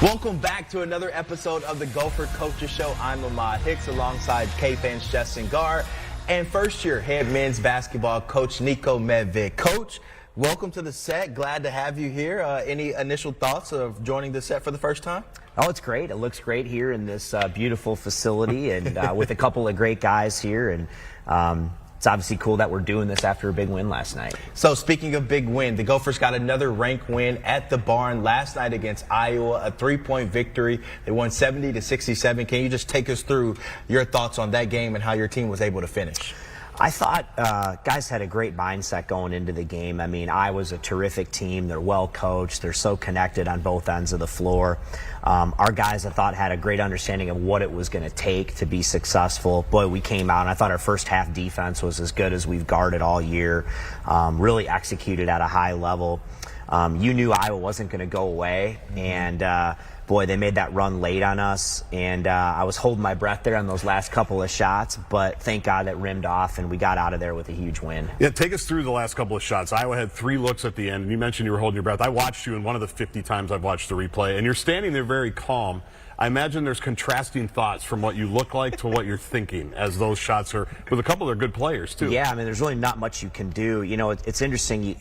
Welcome back to another episode of the Gopher Coaches Show. I'm Ahmad Hicks alongside KFAN's Justin Gaard and first-year head men's basketball coach Niko Medved. Coach, welcome to the set. Glad to have you here. Any initial thoughts of joining the set for the first time? Oh, it's great. It looks great here in this beautiful facility and with a couple of great guys here. And it's obviously cool that we're doing this after a big win last night. So speaking of big win, the Gophers got another ranked win at the barn last night against Iowa, a 3-point victory. They won 70-67. Can you just take us through your thoughts on that game and how your team was able to finish? I thought guys had a great mindset going into the game. I mean, Iowa's a terrific team. They're well coached. They're so connected on both ends of the floor. Our guys, I thought, had a great understanding of what it was going to take to be successful. Boy, we came out, and I thought our first half defense was as good as we've guarded all year. Really executed at a high level. You knew Iowa wasn't going to go away, and boy, they made that run late on us, and I was holding my breath there on those last couple of shots, but thank God that rimmed off, and we got out of there with a huge win. Yeah, take us through the last couple of shots. Iowa had 3 looks at the end, and you mentioned you were holding your breath. I watched you in one of the 50 times I've watched the replay, and you're standing there very calm. I imagine there's contrasting thoughts from what you look like to what you're thinking as those shots are, with a couple of good players, too. Yeah, I mean, there's really not much you can do. You know, it's interesting. You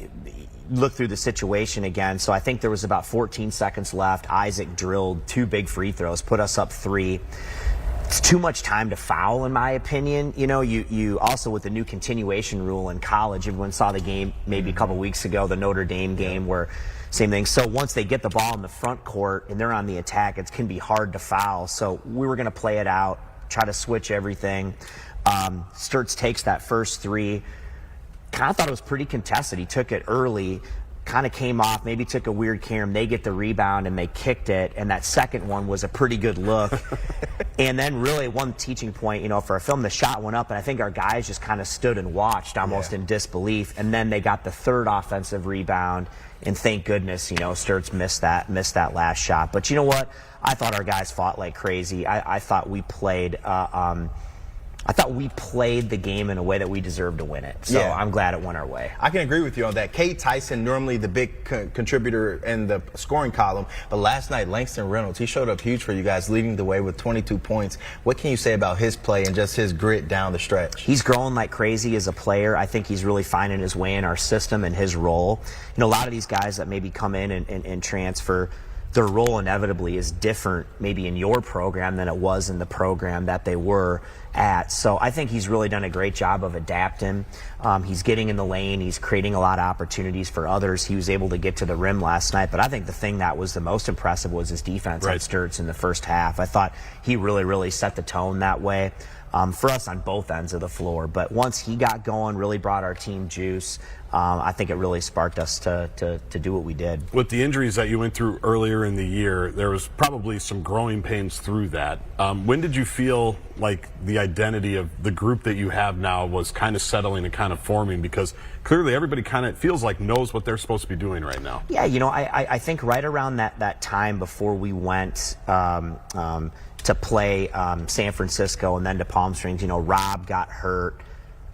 look through the situation again. So I think there was about 14 seconds left. Isaac drilled 2 big free throws, put us up 3. It's too much time to foul, in my opinion. You know, you also, with the new continuation rule in college, everyone saw the game maybe a couple weeks ago, the Notre Dame game, where same thing. So once they get the ball in the front court and they're on the attack, it can be hard to foul. So we were going to play it out, try to switch everything. Sturts takes that first 3. Kind of thought it was pretty contested. He took it early, kind of came off, maybe took a weird carom. They get the rebound and they kicked it, and that second one was a pretty good look. And then really one teaching point, you know, for a film, the shot went up, and I think our guys just kind of stood and watched almost in disbelief. And then they got the 3rd offensive rebound, and thank goodness, you know, Sturts missed that last shot. But you know what? I thought our guys fought like crazy. I thought we played the game in a way that we deserved to win it. So yeah. I'm glad it went our way. I can agree with you on that. Cade Tyson, normally the big contributor in the scoring column, but last night Langston Reynolds, he showed up huge for you guys, leading the way with 22 points. What can you say about his play and just his grit down the stretch? He's growing like crazy as a player. I think he's really finding his way in our system and his role. You know, a lot of these guys that maybe come in and transfer, their role inevitably is different maybe in your program than it was in the program that they were at. So I think he's really done a great job of adapting. He's getting in the lane. He's creating a lot of opportunities for others. He was able to get to the rim last night. But I think the thing that was the most impressive was his defense on Sturts in the first half. I thought he really set the tone that way for us on both ends of the floor. But once he got going, really brought our team juice. I think it really sparked us to do what we did. With the injuries that you went through earlier in the year, there was probably some growing pains through that. When did you feel like the identity of the group that you have now was kind of settling and kind of forming? Because clearly everybody kind of feels like knows what they're supposed to be doing right now. Yeah, you know, I think right around that time before we went to play San Francisco and then to Palm Springs, you know, Rob got hurt.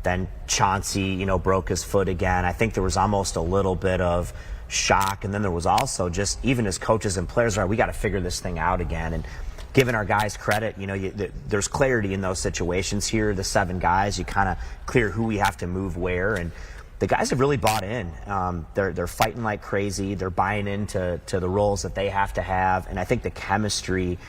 Then Chauncey, you know, broke his foot again. I think there was almost a little bit of shock, and then there was also just, even as coaches and players, we got to figure this thing out again. And giving our guys credit, you know, there's clarity in those situations here. The 7 guys, you kind of clear who we have to move where, and the guys have really bought in. They're fighting like crazy. They're buying into the roles that they have to have, and I think the chemistry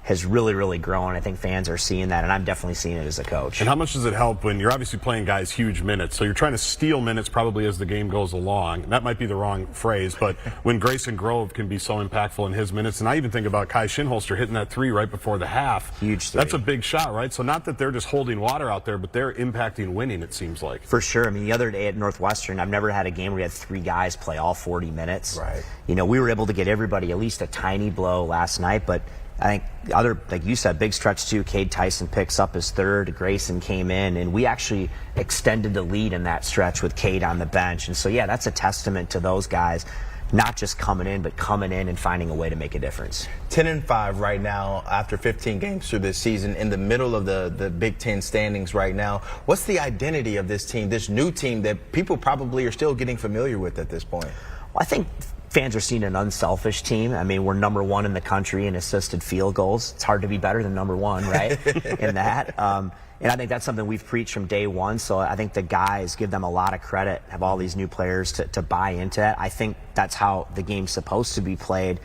has really grown. I think fans are seeing that, and I'm definitely seeing it as a coach. And how much does it help when you're obviously playing guys huge minutes? So you're trying to steal minutes probably as the game goes along. That might be the wrong phrase, but when Grayson Grove can be so impactful in his minutes, and I even think about Kai Shinholster hitting that 3 right before the half. Huge 3. That's a big shot, right? So not that they're just holding water out there, but they're impacting winning, it seems like. For sure. I mean, the other day at Northwestern, I've never had a game where we had 3 guys play all 40 minutes. Right. You know, we were able to get everybody at least a tiny blow last night, but I think other, like you said, big stretch too. Cade Tyson picks up his 3rd. Grayson came in, and we actually extended the lead in that stretch with Cade on the bench. And so, yeah, that's a testament to those guys, not just coming in, but coming in and finding a way to make a difference. 10-5 right now after 15 games through this season, in the middle of the Big Ten standings right now. What's the identity of this team, this new team that people probably are still getting familiar with at this point? Well, I think fans are seeing an unselfish team. I mean, we're #1 in the country in assisted field goals. It's hard to be better than #1, right? In that. And I think that's something we've preached from day one. So I think the guys, give them a lot of credit, have all these new players to buy into it. I think that's how the game's supposed to be played.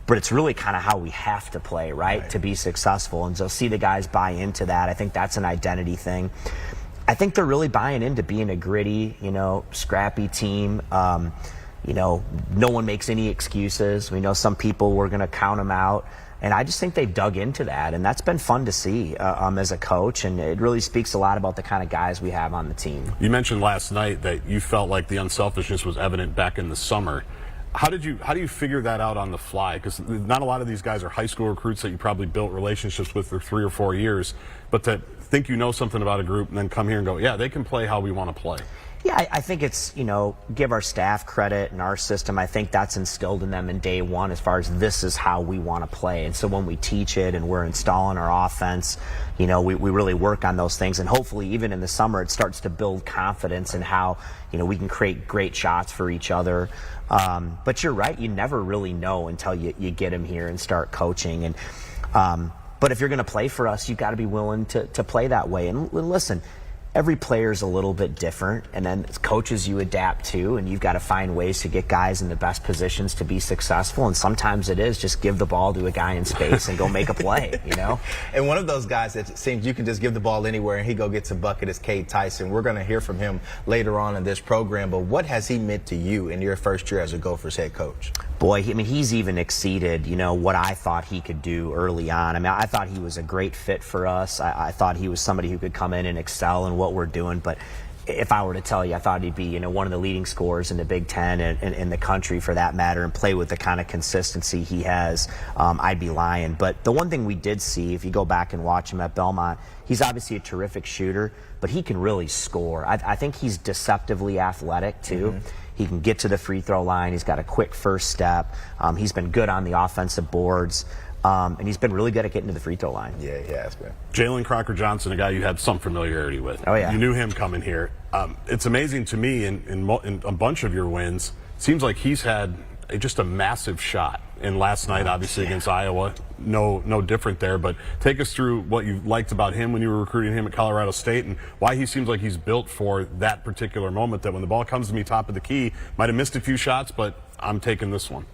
But it's really kind of how we have to play, right, to be successful. And so see the guys buy into that. I think that's an identity thing. I think they're really buying into being a gritty, scrappy team. No one makes any excuses. We know some people, we're going to count them out. And I just think they've dug into that, and that's been fun to see as a coach, and it really speaks a lot about the kind of guys we have on the team. You mentioned last night that you felt like the unselfishness was evident back in the summer. How do you figure that out on the fly? Because not a lot of these guys are high school recruits that you probably built relationships with for 3 or 4 years, but to think you know something about a group and then come here and go, yeah, they can play how we want to play. Yeah, I think it's, give our staff credit and our system. I think that's instilled in them in day one as far as this is how we want to play. And so when we teach it and we're installing our offense, we really work on those things. And hopefully even in the summer it starts to build confidence in how, we can create great shots for each other. But you're right, you never really know until you get them here and start coaching. And but if you're going to play for us, you've got to be willing to play that way. And listen, every player is a little bit different, and then as coaches you adapt to, and you've got to find ways to get guys in the best positions to be successful. And sometimes it is just give the ball to a guy in space and go make a play, And one of those guys that seems you can just give the ball anywhere and he go gets a bucket is Cade Tyson. We're going to hear from him later on in this program, but what has he meant to you in your first year as a Gophers head coach? Boy, he's even exceeded, what I thought he could do early on. I mean, I thought he was a great fit for us. I thought he was somebody who could come in and excel in what we're doing. But if I were to tell you, I thought he'd be, one of the leading scorers in the Big Ten and in the country for that matter, and play with the kind of consistency he has, I'd be lying. But the one thing we did see, if you go back and watch him at Belmont, he's obviously a terrific shooter, but he can really score. I think he's deceptively athletic, too. Mm-hmm. He can get to the free throw line. He's got a quick first step. He's been good on the offensive boards. And he's been really good at getting to the free throw line. Yeah, it's been. Jalen Crocker-Johnson, a guy you had some familiarity with. Oh, yeah. You knew him coming here. It's amazing to me in a bunch of your wins, it seems like he's had just a massive shot. And last night, obviously, against Iowa, no different there. But take us through what you liked about him when you were recruiting him at Colorado State and why he seems like he's built for that particular moment, that when the ball comes to me top of the key, might have missed a few shots, but I'm taking this one.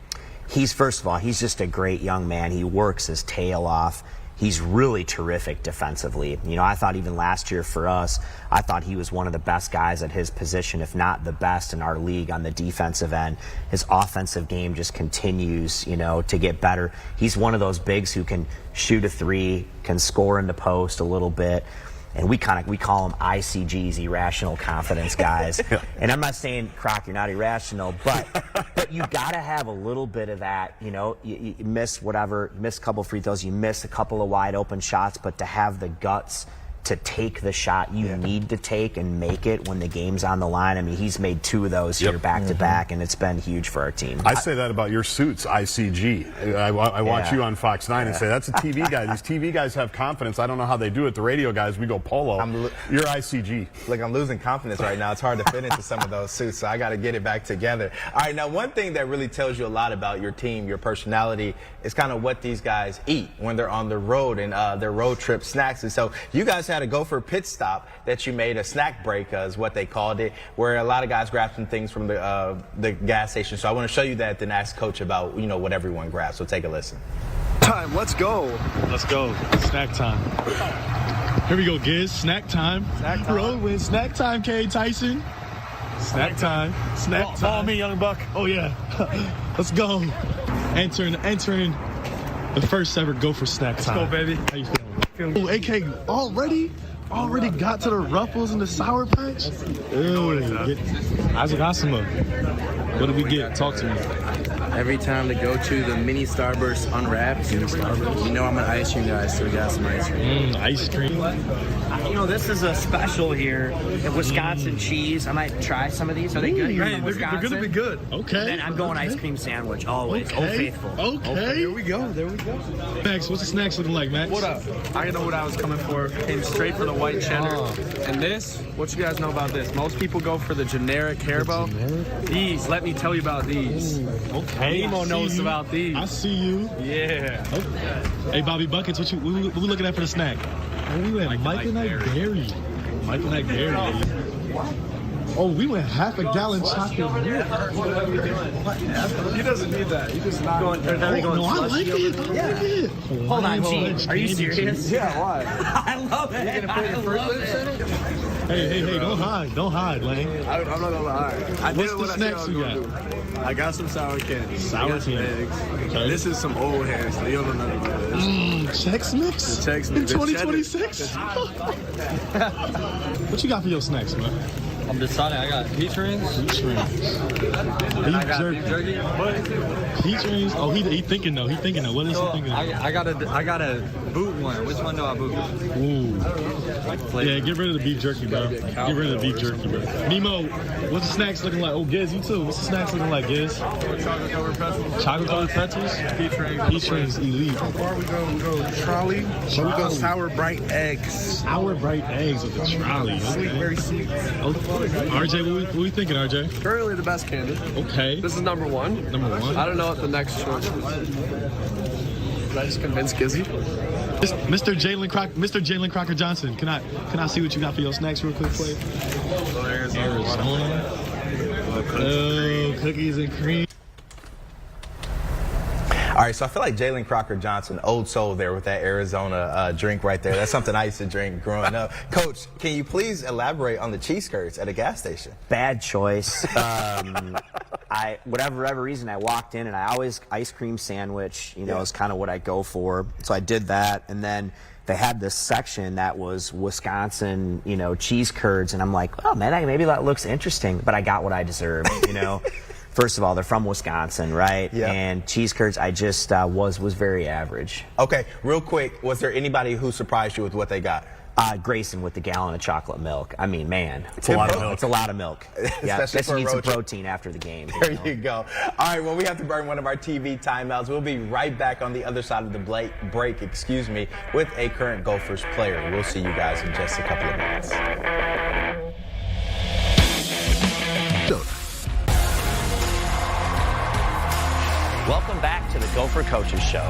First of all, he's just a great young man. He works his tail off. He's really terrific defensively. I thought even last year for us, I thought he was one of the best guys at his position, if not the best in our league on the defensive end. His offensive game just continues, to get better. He's one of those bigs who can shoot a three, can score in the post a little bit. And we call them ICGs, irrational confidence guys. And I'm not saying, Croc, you're not irrational, but you got to have a little bit of that. You miss whatever, you miss a couple free throws, you miss a couple of wide open shots, but to have the guts to take the shot you need to take and make it when the game's on the line. I mean, he's made 2 of those here back to back, and it's been huge for our team. I say that about your suits, ICG. I watch you on Fox 9 and say, that's a TV guy. These TV guys have confidence. I don't know how they do it. The radio guys, we go polo. You're ICG. Look, I'm losing confidence right now. It's hard to fit into some of those suits, so I got to get it back together. All right, now one thing that really tells you a lot about your team, your personality, is kind of what these guys eat when they're on the road and their road trip snacks. And so you guys had a Gopher pit stop that you made, a snack break is what they called it, where a lot of guys grabbed some things from the gas station. So I want to show you that, then ask Coach about what everyone grabs. So take a listen. Time, let's go. Let's go. Snack time. Here we go, Giz. Snack time. Snack time. Roll with snack time, Cade Tyson. Snack time. Snack time. Follow me, young buck. Oh yeah. Let's go. Entering the first ever Gopher snack time. Let's go, baby. How you feeling? Oh, AK already got to the Ruffles and the Sour Patch? Isaac Asima, what did we get? Talk to me. Every time to go to the mini Starburst unwrapped, I'm an ice cream guy, so we got some ice cream. Ice cream. you know, this is a special here. The Wisconsin cheese. I might try some of these. Are they good? You're from Wisconsin? They're gonna be good. Okay. And then I'm going ice cream sandwich always. Okay. Old Faithful. Okay. There we go. Max, what's the snacks looking like, Max? What up? I know what I was coming for. Came straight for the white cheddar. And this, what you guys know about this? Most people go for the generic Haribo. These, let me tell you about these. Okay. Nemo knows about these. I see you. Yeah. Okay. Hey, Bobby Buckets, what we looking at for the snack? Oh, we went Mike and Ike Berry. Mike and Ike Berry, baby. Oh, we went half a gallon chocolate milk. He doesn't need that. He just not going. No, I like it. I like it. Hold on, G. Are you serious? Yeah, why? I love it. I love it. Hey, don't hide, Lane. I'm not gonna lie. What's the snacks you got? I got some sour candy. Sour I got some candy. eggs. Okay. This is some old hands. You don't know nothing about this. Chex Mix? The Chex In Mix. The 2026? What you got for your snacks, man? I'm deciding. I got peach rings. Peach rings. Beef jerky. Peach rings. Oh, he thinking though. He thinking though. What is he thinking? I got a boot one. Which one do I boot? Ooh. Yeah, get rid of the beef jerky, bro. Get rid of the beef jerky, bro. Nemo, what's the snacks looking like? Oh, Giz, you too. What's the snacks looking like, Giz? Chocolate covered pretzels. Chocolate covered pretzels? Peach rings. Peach rings, elite. Before we go trolley, we go sour bright eggs. Sour bright eggs with the trolley. Sweet, Okay. very sweet. RJ, what we thinking, RJ? Currently the best candy. Okay. This is number one. Number one. I don't know what the next choice is. Did I just convince Gizzy? Mr. Jalen Crocker Johnson, can I see what you got for your snacks real quick, please? Arizona. Oh, cookies and cream. All right, so I feel like Jalen Crocker Johnson, old soul there with that Arizona drink right there. That's something I used to drink growing up. Coach, can you please elaborate on the cheese curds at a gas station? Bad choice. Whatever reason, I walked in and I always ice cream sandwich, is kind of what I go for. So I did that, and then they had this section that was Wisconsin, cheese curds, and I'm like, oh man, maybe that looks interesting. But I got what I deserved, First of all, they're from Wisconsin, right? Yeah. And cheese curds, I just was very average. Okay, real quick, was there anybody who surprised you with what they got? Grayson with the gallon of chocolate milk. I mean, man, It's a lot of milk. It's a lot of milk. Yeah, Especially this for a needs some road trip. protein after the game. There you go. All right, well, we have to burn one of our TV timeouts. We'll be right back on the other side of the break, with a current Gophers player. We'll see you guys in just a couple of minutes. Welcome back to the Gopher Coaches Show.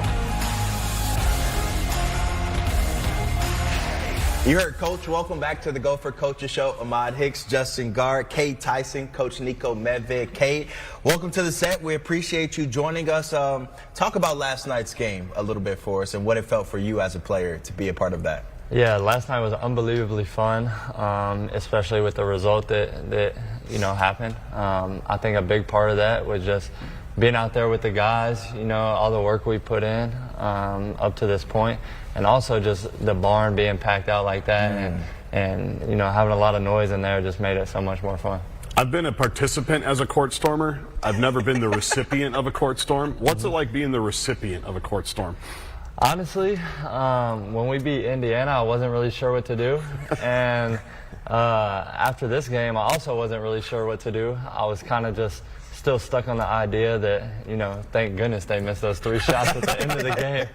You heard Coach. Welcome back to the Gopher Coaches Show. Ahmad, Hicks, Justin Gaard, Cade Tyson, Coach Niko Medved. Cade, welcome to the set. We appreciate you joining us. Talk about last night's game a little bit for us and what it felt for you as a player to be a part of that. Yeah, last night was unbelievably fun, especially with the result that happened. I think a big part of that was just being out there with the guys, all the work we put in up to this point, and also just the barn being packed out like that and having a lot of noise in there just made it so much more fun. I've been a participant as a court stormer. I've never been the recipient of a court storm. What's it like being the recipient of a court storm? Honestly, when we beat Indiana, I wasn't really sure what to do. And after this game, I also wasn't really sure what to do. I was kind of just still stuck on the idea that, thank goodness they missed those 3 shots at the end of the game.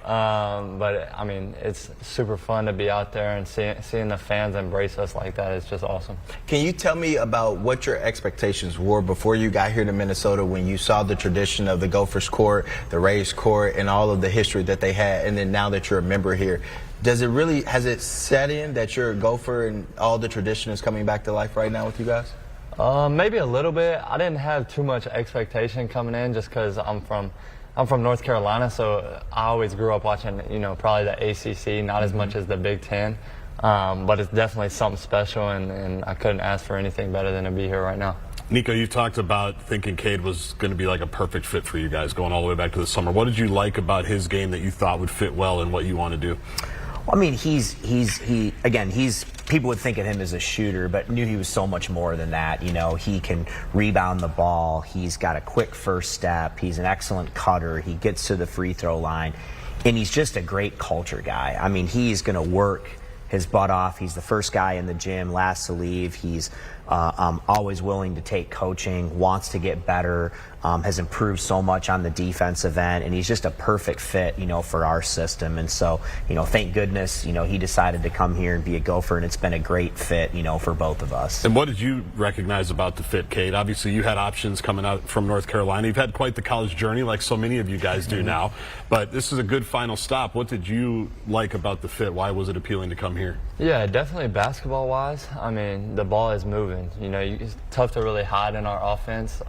But, I mean, it's super fun to be out there and seeing the fans embrace us like that. It's just awesome. Can you tell me about what your expectations were before you got here to Minnesota when you saw the tradition of the Gophers court, the Rays court, and all of the history that they had, and then now that you're a member here? Has it set in that you're a Gopher and all the tradition is coming back to life right now with you guys? Maybe a little bit. I didn't have too much expectation coming in just because I'm from North Carolina, so I always grew up watching, probably the ACC, not as much as the Big Ten. But it's definitely something special, and I couldn't ask for anything better than to be here right now. Niko, you talked about thinking Cade was going to be like a perfect fit for you guys going all the way back to the summer. What did you like about his game that you thought would fit well in what you want to do? Well, I mean, people would think of him as a shooter, but knew he was so much more than that. He can rebound the ball. He's got a quick first step. He's an excellent cutter. He gets to the free throw line, and he's just a great culture guy. I mean, he's going to work his butt off. He's the first guy in the gym, last to leave. He's always willing to take coaching, wants to get better, has improved so much on the defensive end, and he's just a perfect fit, for our system. And so, thank goodness, he decided to come here and be a Gopher, and it's been a great fit, for both of us. And what did you recognize about the fit, Cade? Obviously, you had options coming out from North Carolina. You've had quite the college journey, like so many of you guys do now. But this is a good final stop. What did you like about the fit? Why was it appealing to come here? Yeah, definitely basketball-wise. I mean, the ball is moving. It's tough to really hide in our offense,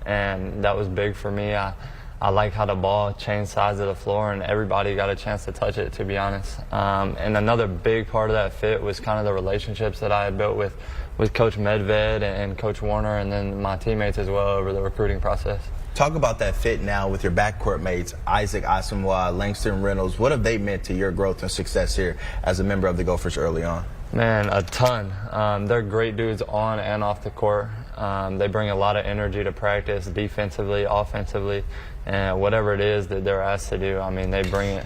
and that was big for me. I like how the ball changed sides of the floor, and everybody got a chance to touch it, to be honest. And another big part of that fit was kind of the relationships that I had built with Coach Medved and Coach Warner, and then my teammates as well over the recruiting process. Talk about that fit now with your backcourt mates, Isaac Asamoah, Langston Reynolds. What have they meant to your growth and success here as a member of the Gophers early on? Man, a ton. They're great dudes on and off the court. They bring a lot of energy to practice, defensively, offensively, and whatever it is that they're asked to do, I mean, they bring it.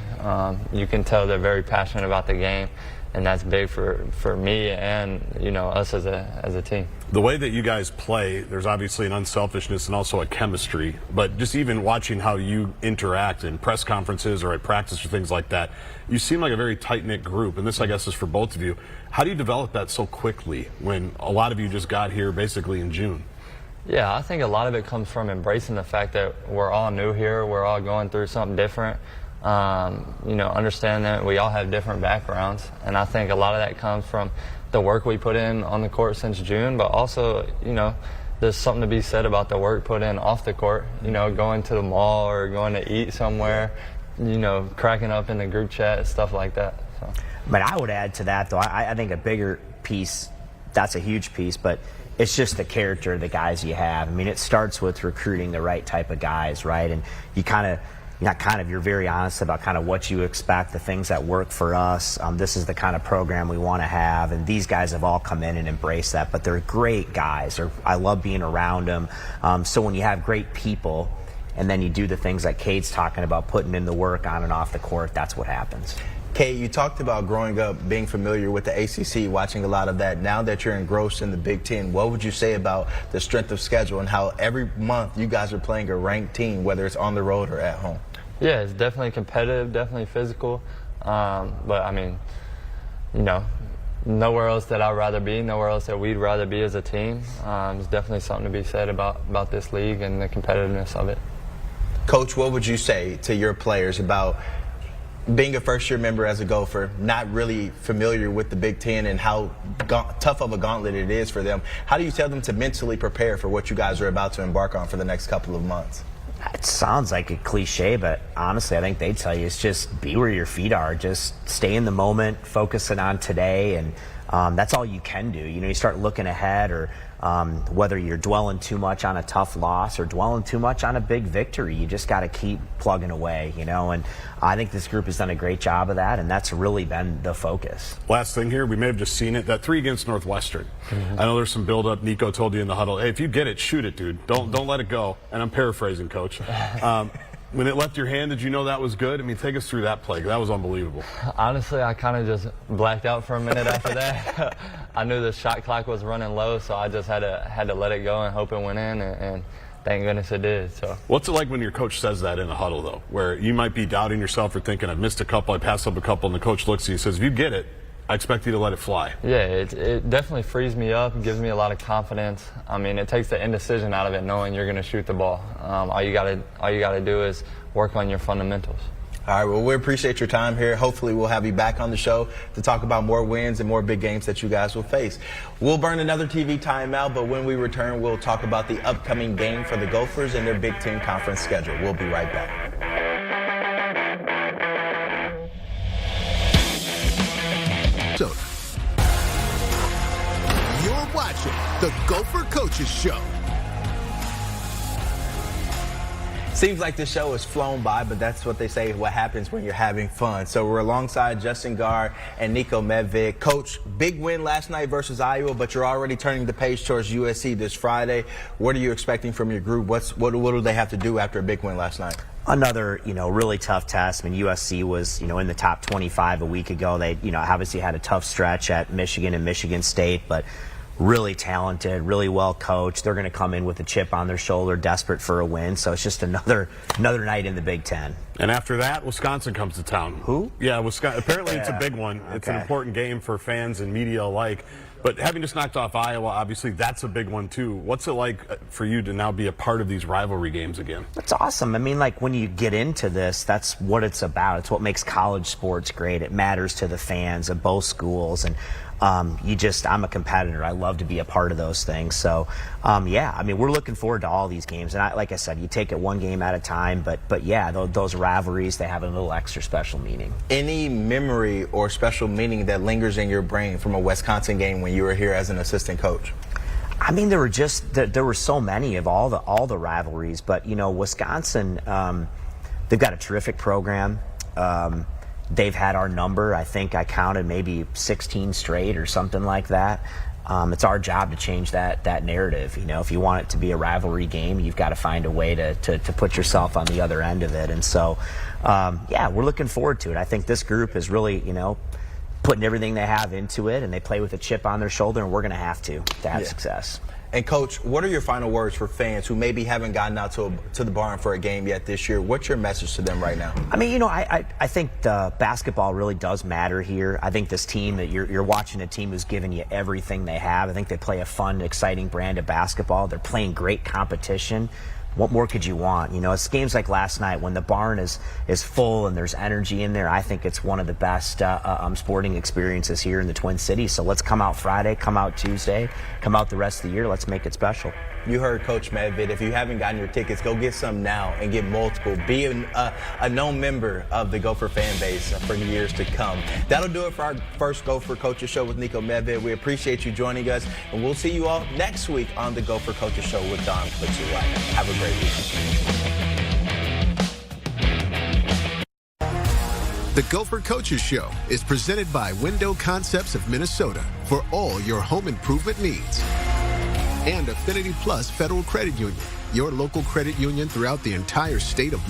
You can tell they're very passionate about the game, and that's big for me and us as a team. The way that you guys play, there's obviously an unselfishness and also a chemistry, but just even watching how you interact in press conferences or at practice or things like that, you seem like a very tight-knit group, and this, I guess, is for both of you. How do you develop that so quickly when a lot of you just got here basically in June? Yeah, I think a lot of it comes from embracing the fact that we're all new here, we're all going through something different. Understand that we all have different backgrounds, and I think a lot of that comes from the work we put in on the court since June, but also, there's something to be said about the work put in off the court, going to the mall or going to eat somewhere, cracking up in the group chat, stuff like that. So. But I would add to that, though, I think a bigger piece, that's a huge piece, but it's just the character of the guys you have. I mean, it starts with recruiting the right type of guys, right? And you're very honest about kind of what you expect, the things that work for us. This is the kind of program we want to have, and these guys have all come in and embraced that. But they're great guys. I love being around them. So when you have great people, and then you do the things like Cade's talking about, putting in the work on and off the court, that's what happens. Cade, you talked about growing up, being familiar with the ACC, watching a lot of that. Now that you're engrossed in the Big Ten, what would you say about the strength of schedule and how every month you guys are playing a ranked team, whether it's on the road or at home? Yeah, it's definitely competitive, definitely physical. But, I mean, nowhere else that I'd rather be, nowhere else that we'd rather be as a team. There's definitely something to be said about this league and the competitiveness of it. Coach, what would you say to your players about being a first-year member as a Gopher, not really familiar with the Big Ten and how tough of a gauntlet it is for them? How do you tell them to mentally prepare for what you guys are about to embark on for the next couple of months? It sounds like a cliche, but honestly, I think they tell you it's just be where your feet are. Just stay in the moment, focusing on today, and that's all you can do. You start looking ahead, or whether you're dwelling too much on a tough loss or dwelling too much on a big victory, you just got to keep plugging away, and I think this group has done a great job of that, and that's really been the focus. Last thing here, we may have just seen it, that 3 against Northwestern. I know there's some build-up. Niko told you in the huddle, hey, if you get it, shoot it, dude. Don't let it go. And I'm paraphrasing, Coach. When it left your hand, did you know that was good? I mean, take us through that play. That was unbelievable. Honestly, I kind of just blacked out for a minute after that. I knew the shot clock was running low, so I just had to let it go and hope it went in, and thank goodness it did. So. What's it like when your coach says that in the huddle, though, where you might be doubting yourself or thinking, I've missed a couple, I passed up a couple, and the coach looks at you and says, if you get it, I expect you to let it fly. Yeah, it definitely frees me up, gives me a lot of confidence. I mean, it takes the indecision out of it, knowing you're going to shoot the ball. All you gotta do is work on your fundamentals. All right, well, we appreciate your time here. Hopefully we'll have you back on the show to talk about more wins and more big games that you guys will face. We'll burn another TV timeout, but when we return, we'll talk about the upcoming game for the Gophers and their Big Ten conference schedule. We'll be right back. You're watching the Gopher Coaches Show. Seems like the show has flown by, but that's what they say, what happens when you're having fun. So we're alongside Justin Gaard and Niko Medved. Coach, big win last night versus Iowa, but you're already turning the page towards USC this Friday. What are you expecting from your group? What do they have to do after a big win last night? Another, really tough test. I mean, USC was, in the top 25 a week ago. They, obviously had a tough stretch at Michigan and Michigan State, but really talented, really well coached. They're going to come in with a chip on their shoulder, desperate for a win. So it's just another night in the Big Ten. And after that, Wisconsin comes to town. Who? Yeah, Wisconsin. Apparently, it's a big one. It's an important game for fans and media alike. But having just knocked off Iowa, obviously, that's a big one, too. What's it like for you to now be a part of these rivalry games again? It's awesome. I mean, when you get into this, that's what it's about. It's what makes college sports great. It matters to the fans of both schools. And I'm a competitor. I love to be a part of those things. So, we're looking forward to all these games. And like I said, you take it one game at a time. But yeah, those rivalries, they have a little extra special meaning. Any memory or special meaning that lingers in your brain from a Wisconsin game when you were here as an assistant coach? I mean, there were so many of all the rivalries. But, Wisconsin, they've got a terrific program. They've had our number. I think I counted maybe 16 straight or something like that. It's our job to change that narrative. If you want it to be a rivalry game, you've got to find a way to put yourself on the other end of it. And so, we're looking forward to it. I think this group is really, putting everything they have into it, and they play with a chip on their shoulder, and we're going to have success. And, Coach, what are your final words for fans who maybe haven't gotten out to the barn for a game yet this year? What's your message to them right now? I mean, I think the basketball really does matter here. I think this team, that you're watching a team who's given you everything they have. I think they play a fun, exciting brand of basketball. They're playing great competition. What more could you want? It's games like last night when the barn is full and there's energy in there. I think it's one of the best sporting experiences here in the Twin Cities. So let's come out Friday, come out Tuesday, come out the rest of the year. Let's make it special. You heard Coach Medved. If you haven't gotten your tickets, go get some now and get multiple. Be a known member of the Gopher fan base for years to come. That'll do it for our first Gopher Coaches Show with Niko Medved. We appreciate you joining us, and we'll see you all next week on the Gopher Coaches Show with Don Plitzer. Have a great week. The Gopher Coaches Show is presented by Window Concepts of Minnesota for all your home improvement needs. And Affinity Plus Federal Credit Union, your local credit union throughout the entire state of